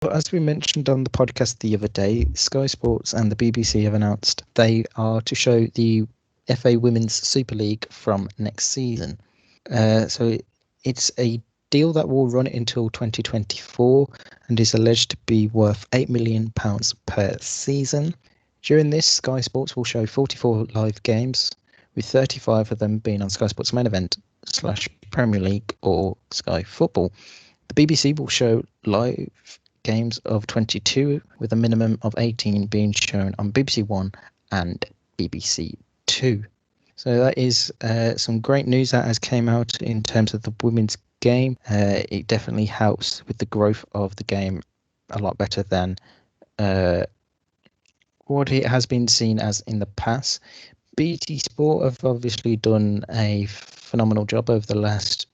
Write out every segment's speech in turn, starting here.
But as we mentioned on the podcast the other day, Sky Sports and the BBC have announced they are to show the FA Women's Super League from next season. So it's a deal that will run until 2024 and is alleged to be worth £8 million per season. During this, Sky Sports will show 44 live games, with 35 of them being on Sky Sports Main Event / Premier League or Sky Football. The BBC will show live games of 22, with a minimum of 18 being shown on BBC One and BBC Two. So that is some great news that has came out in terms of the women's game. It definitely helps with the growth of the game a lot better than what it has been seen as in the past. BT Sport have obviously done a phenomenal job over the last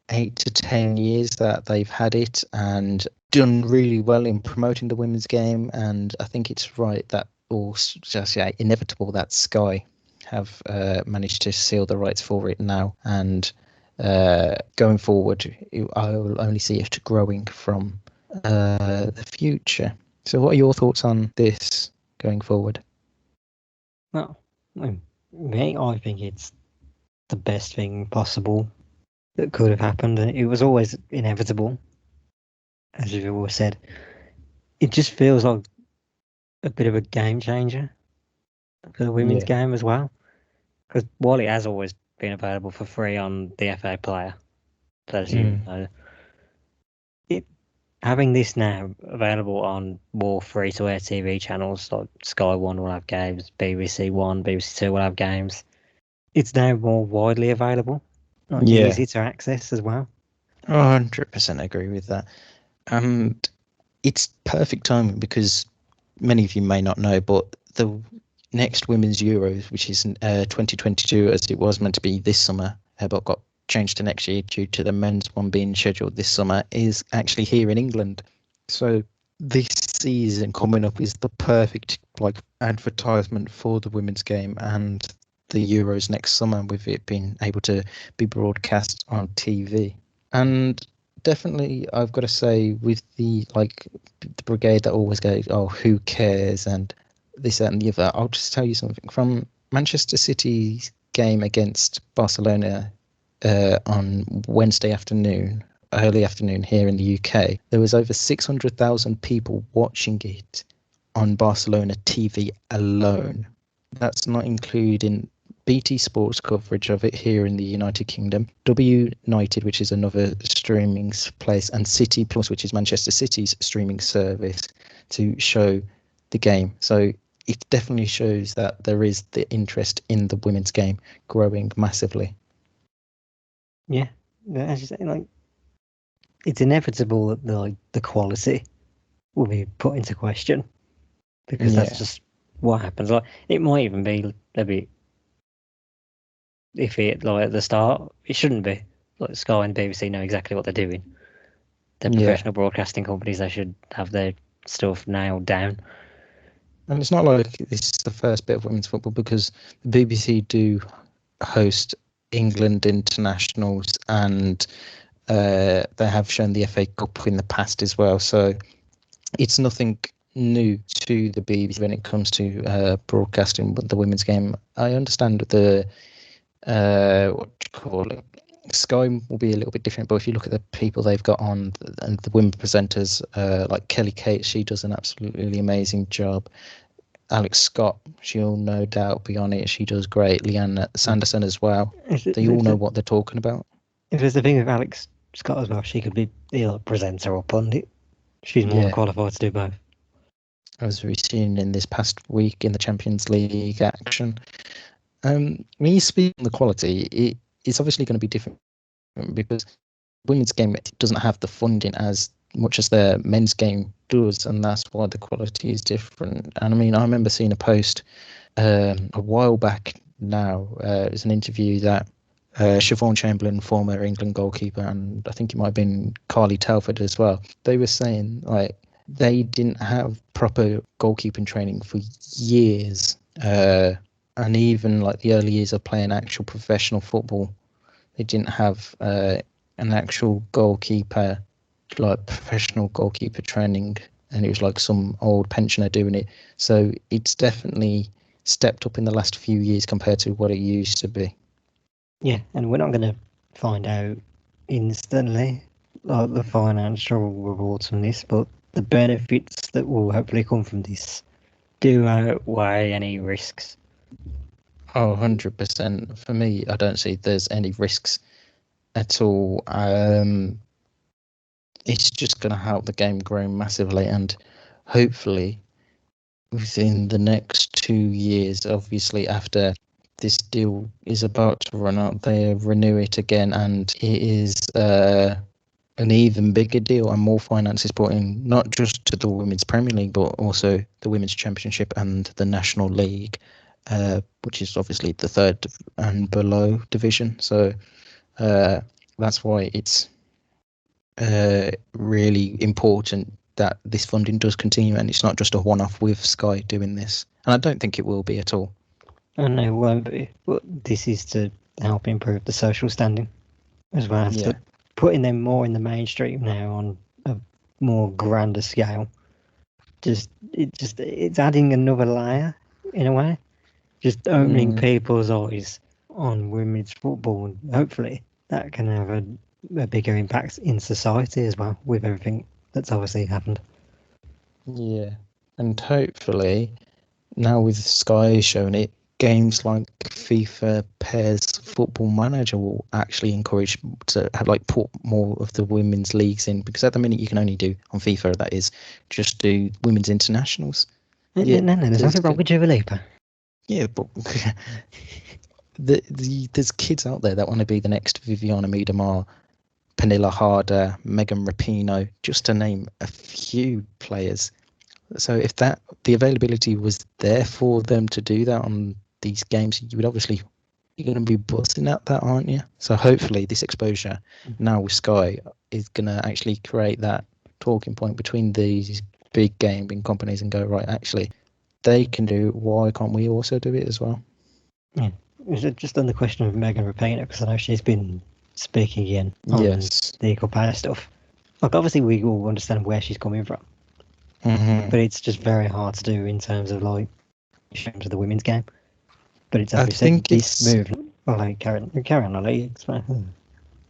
8 to 10 years that they've had it, and done really well in promoting the women's game. And I think it's right that, or just inevitable that Sky have managed to seal the rights for it now. And going forward, I will only see it growing from the future. So what are your thoughts on this going forward? Well, me, I think it's the best thing possible that could have happened, and it was always inevitable, as you've always said. It just feels like a bit of a game changer for the women's game as well, because while it has always been available for free on the FA Player, as you know, having this now available on more free-to-air TV channels like Sky One will have games, BBC One, BBC Two will have games. It's now more widely available. Easy to access as well. 100% agree with that. And it's perfect timing because many of you may not know, but the next Women's Euros, which is 2022, as it was meant to be this summer, but got changed to next year due to the men's one being scheduled this summer, is actually here in England. So this season coming up is the perfect advertisement for the women's game and the Euros next summer, with it being able to be broadcast on TV. And definitely, I've got to say, with the brigade that always goes, oh, who cares, and this, that, and the other, I'll just tell you something. From Manchester City's game against Barcelona on Wednesday afternoon, early afternoon here in the UK, there was over 600,000 people watching it on Barcelona TV alone. That's not including BT Sports coverage of it here in the United Kingdom, United, which is another streaming place, and City Plus, which is Manchester City's streaming service, to show the game. So it definitely shows that there is the interest in the women's game growing massively. Yeah, as you say, it's inevitable that the quality will be put into question, because that's just what happens. It might even be a bit iffy at the start. It shouldn't be. Sky and BBC know exactly what they're doing. They're professional broadcasting companies. They should have their stuff nailed down. And it's not like this is the first bit of women's football, because the BBC do host England internationals, and they have shown the FA Cup in the past as well. So it's nothing new to the BBC when it comes to broadcasting the women's game. I understand the Sky will be a little bit different, but if you look at the people they've got on and the women presenters, like Kelly Kate, she does an absolutely amazing job. Alex Scott, she'll no doubt be on it. She does great. Leanne Sanderson as well. They all know what they're talking about. If there's the thing with Alex Scott as well, she could be the presenter or pundit. She's more than qualified to do both. As we've seen in this past week in the Champions League action. When you speak on the quality, it's obviously going to be different, because women's game doesn't have the funding as much as the men's game does, and that's why the quality is different. And I mean, I remember seeing a post a while back now. It was an interview that Siobhan Chamberlain, former England goalkeeper, and I think it might have been Carly Telford as well, they were saying they didn't have proper goalkeeping training for years. And even the early years of playing actual professional football, they didn't have an actual goalkeeper like professional goalkeeper training, and it was like some old pensioner doing it. So it's definitely stepped up in the last few years compared to what it used to be. Yeah, and we're not going to find out instantly like the financial rewards from this, but the benefits that will hopefully come from this do outweigh any risks. Oh, 100%. For me, I don't see there's any risks at all. It's just going to help the game grow massively, and hopefully within the next 2 years, obviously after this deal is about to run out, they renew it again, and it is an even bigger deal and more finances put in, not just to the Women's Premier League, but also the Women's Championship and the National League, which is obviously the third and below division. So that's why it's really important that this funding does continue, and it's not just a one-off with Sky doing this. And I don't think it will be at all. And it won't be, but this is to help improve the social standing as well as Yeah. putting them more in the mainstream now on a more grander scale. It's adding another layer in a way, just opening people's eyes on women's football, and hopefully that can have a bigger impact in society as well with everything that's obviously happened. Yeah, and hopefully now with Sky showing it, games like FIFA Pairs Football Manager will actually encourage to have like put more of the women's leagues in, because at the minute you can only do on FIFA, that is, just do women's internationals. Yeah, no, there's nothing wrong with Dua Lipa. Yeah, but there's kids out there that want to be the next Viviana Miedemar, Pernilla Harder, Megan Rapinoe, just to name a few players. So if the availability was there for them to do that on these games, you would obviously, you're going to be buzzing at that, aren't you? So hopefully this exposure now with Sky is going to actually create that talking point between these big gaming companies and go, right, actually, they can do it, why can't we also do it as well? Yeah. Is it just on the question of Megan Rapinoe, because I know she's been speaking again on the equal pay stuff. Like, obviously we all understand where she's coming from, but it's just very hard to do in terms of like in terms of the women's game. But it's as we said, this move. Well, like Karen, I'll let you explain.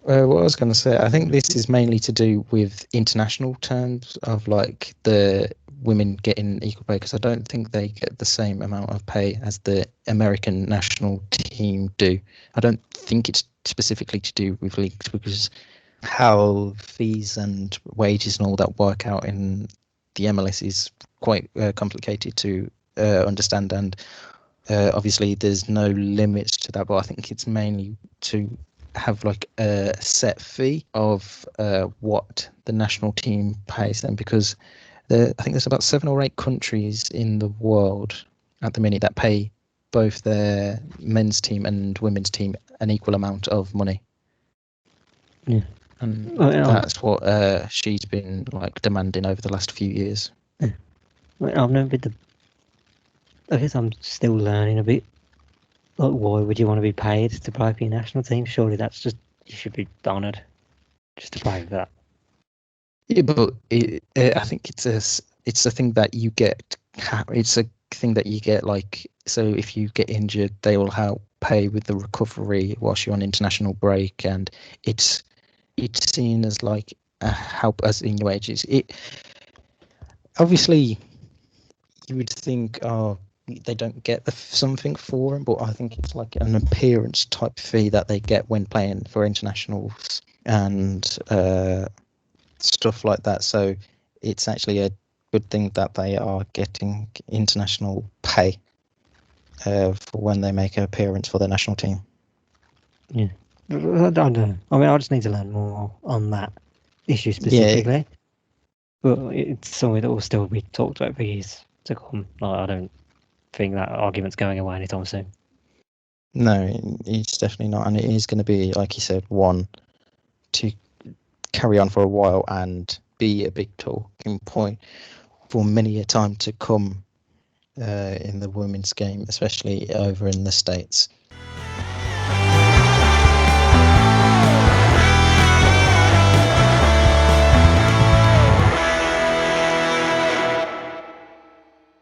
What I was going to say, I think this is mainly to do with international terms of like the women getting equal pay, because I don't think they get the same amount of pay as the American national team do. I don't think it's specifically to do with leagues, because how fees and wages and all that work out in the MLS is quite complicated to understand, and obviously there's no limits to that, but I think it's mainly to have like a set fee of what the national team pays them, because I think there's about 7 or 8 countries in the world at the minute that pay both their men's team and women's team an equal amount of money. Yeah. And that's what she's been like demanding over the last few years. Yeah. I've never been I guess I'm still learning a bit. Like, why would you want to be paid to play for your national team? Surely that's just, you should be honoured just to play for that. Yeah, but I think it's a thing that you get. It's a thing that you get, like, so if you get injured, they will help pay with the recovery whilst you're on international break, and it's seen as like a help as in your wages. It obviously, you would think, oh, they don't get something for them, but I think it's like an appearance type fee that they get when playing for internationals and stuff like that. So it's actually a good thing that they are getting international pay for when they make an appearance for the national team. Yeah. I don't know. I mean, I just need to learn more on that issue specifically. Yeah. But it's something that will still be talked about for years to come. I don't think that argument's going away anytime soon. No, it's definitely not. And it is going to be, like you said, one to carry on for a while and be a big talking point for many a time to come in the women's game, especially over in the States.